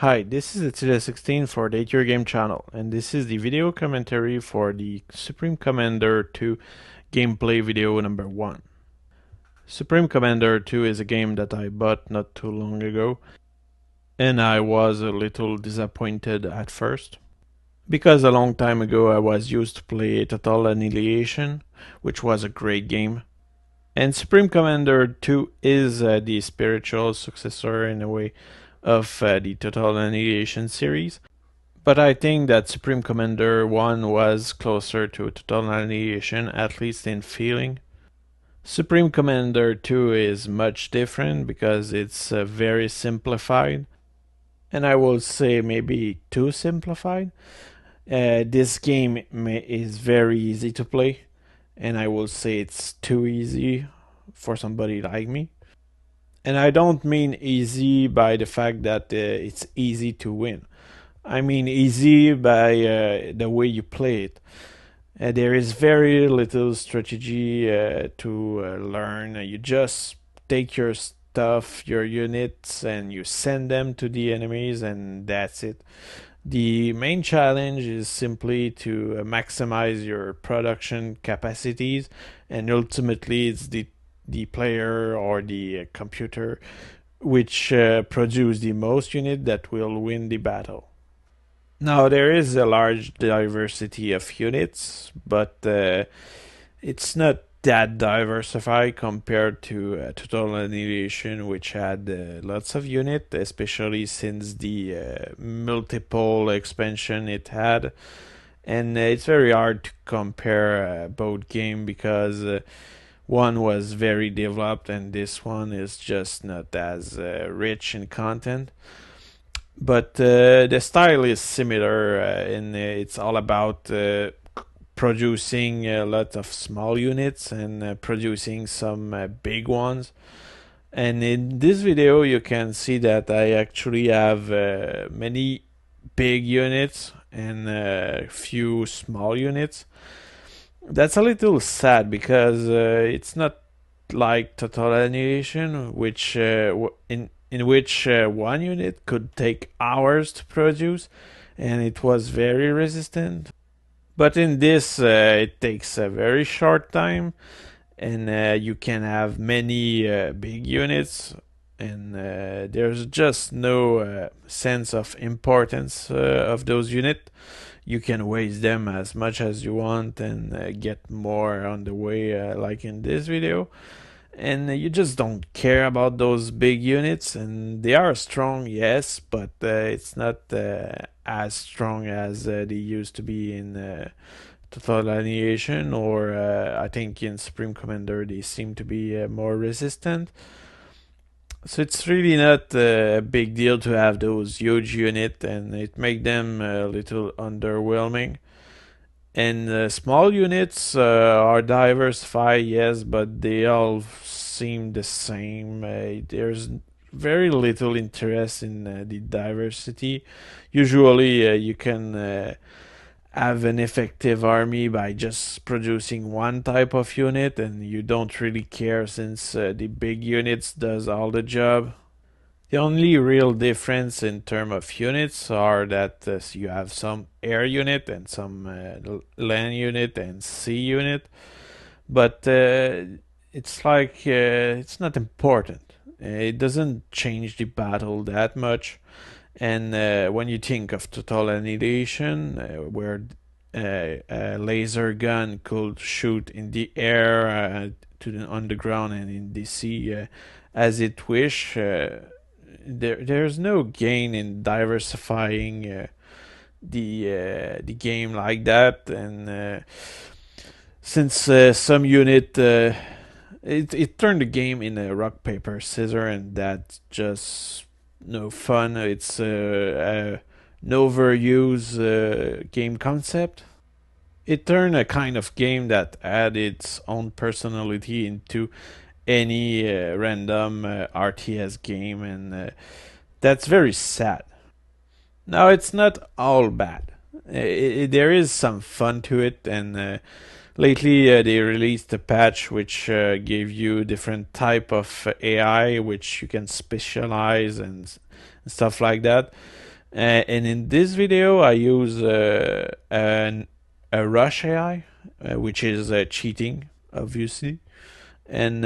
Hi, this is Etude16 for the 8 Your Game channel, and this is the video commentary for the Supreme Commander 2 gameplay video number 1. Supreme Commander 2 is a game that I bought not too long ago, and I was a little disappointed at first. Because a long time ago I was used to play Total Annihilation, which was a great game. And Supreme Commander 2 is the spiritual successor in a way of the Total Annihilation series. But I think that Supreme Commander 1 was closer to Total Annihilation, at least in feeling. Supreme Commander 2 is much different because it's very simplified, and I will say maybe too simplified. This game is very easy to play, and I will say it's too easy for somebody like me. And I don't mean easy by the fact that it's easy to win. I mean easy by the way you play it. There is very little strategy to learn. You just take your stuff, your units, and you send them to the enemies, and that's it. The main challenge is simply to maximize your production capacities, and ultimately, it's the player or the computer which produce the most unit that will win the battle. Now, there is a large diversity of units, but it's not that diversified compared to Total Annihilation, which had lots of units, especially since the multiple expansion it had. And it's very hard to compare both games because one was very developed and this one is just not as rich in content. But the style is similar, and it's all about producing a lot of small units and producing some big ones. And in this video, you can see that I actually have many big units and a few small units. That's a little sad because it's not like Total Annihilation, which in which one unit could take hours to produce, and it was very resistant. But in this, it takes a very short time, and you can have many big units, and there's just no sense of importance of those units. You can waste them as much as you want and get more on the way, like in this video. And you just don't care about those big units, and they are strong, yes, but it's not as strong as they used to be in Total Annihilation, or I think in Supreme Commander they seem to be more resistant. So it's really not a big deal to have those huge units, and it makes them a little underwhelming. And small units are diversified, yes, but they all seem the same. There's very little interest in the diversity. Usually, you can have an effective army by just producing one type of unit, and you don't really care since the big units does all the job. The only real difference in terms of units are that you have some air unit and some land unit and sea unit, but it's like it's not important. It doesn't change the battle that much. And when you think of Total Annihilation, where a laser gun could shoot in the air, to the underground, and in the sea as it wish, there's no gain in diversifying the game like that. And since some unit it turned the game in a rock paper scissor, and that's just no fun. It's an overused game concept. It turned a kind of game that had its own personality into any random RTS game, and that's very sad. Now, it's not all bad. There is some fun to it, and lately they released a patch which gave you different type of AI which you can specialize and stuff like that. And in this video, I use a Rush AI, which is cheating, obviously. And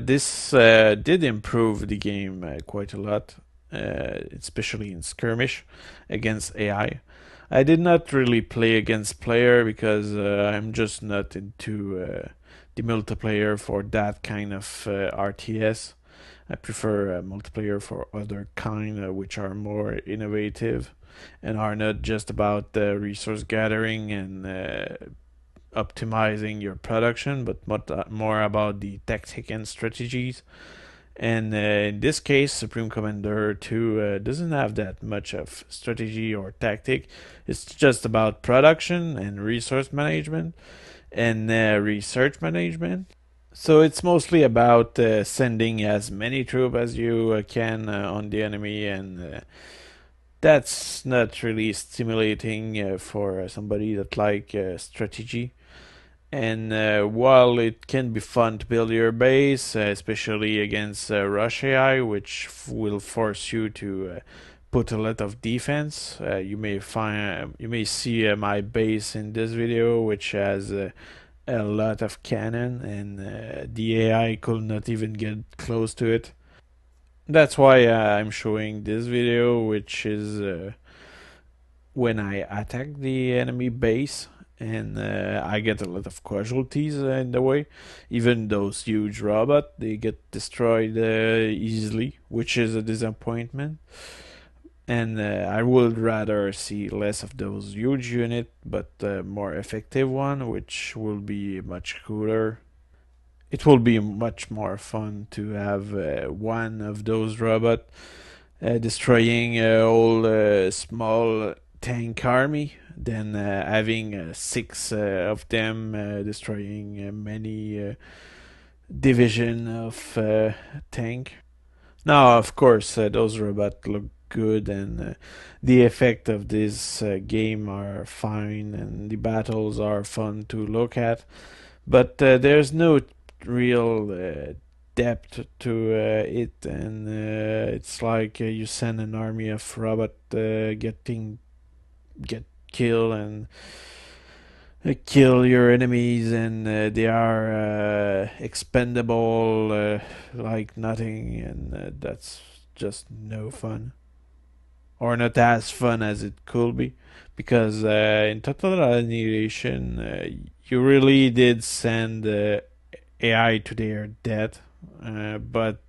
this did improve the game quite a lot, especially in skirmish against AI. I did not really play against player because I'm just not into the multiplayer for that kind of RTS. I prefer multiplayer for other kind, which are more innovative and are not just about resource gathering and optimizing your production, but more about the tactic and strategies. And in this case, Supreme Commander 2 doesn't have that much of strategy or tactic. It's just about production and resource management and research management. So it's mostly about sending as many troops as you can on the enemy, and that's not really stimulating for somebody that like strategy. And while it can be fun to build your base, especially against Rush AI, which will force you to put a lot of defense, you may see my base in this video, which has a lot of cannon, and the AI could not even get close to it. That's why I'm showing this video, which is when I attack the enemy base, and I get a lot of casualties in the way. Even those huge robots, they get destroyed easily, which is a disappointment. And I would rather see less of those huge units, but more effective one, which will be much cooler. It will be much more fun to have one of those robots destroying a whole small tank army than having six of them destroying many division of tank. Now, of course, those robots look good, and the effect of this game are fine, and the battles are fun to look at. But there's no real depth to it, and it's like you send an army of robot get killed and kill your enemies, and they are expendable like nothing, and that's just no fun, or not as fun as it could be, because in Total Annihilation you really did send AI to their death, but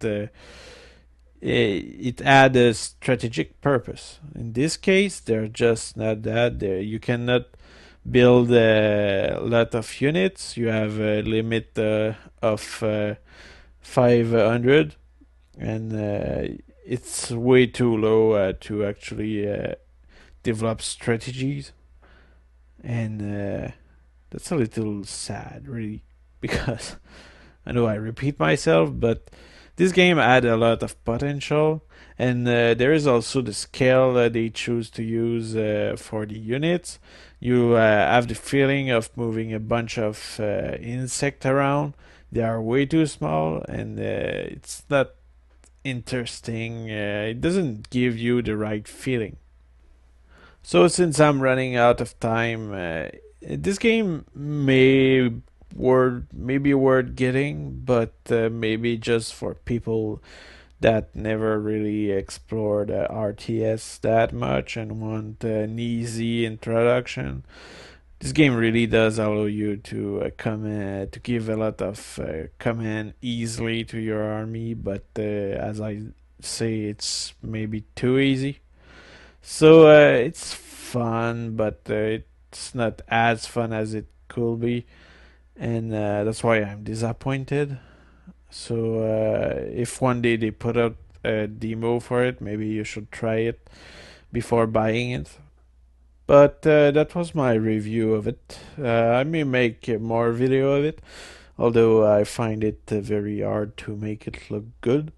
it had a strategic purpose. In this case, they're just not that. You cannot build a lot of units. You have a limit of 500, and it's way too low to actually develop strategies. And that's a little sad, really, because I know I repeat myself, but this game had a lot of potential, and there is also the scale they choose to use for the units. You have the feeling of moving a bunch of insect around. They are way too small, and it's not interesting. It doesn't give you the right feeling. So since I'm running out of time, this game may be worth getting, but maybe just for people that never really explored RTS that much and want an easy introduction. This game really does allow you to to give a lot of command easily to your army, but as I say, it's maybe too easy. So it's fun, but it's not as fun as it could be, and that's why I'm disappointed. So if one day they put out a demo for it, maybe you should try it before buying it. But that was my review of it. I may make more video of it, although I find it very hard to make it look good.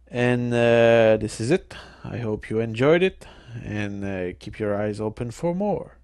And this is it. I hope you enjoyed it, and keep your eyes open for more.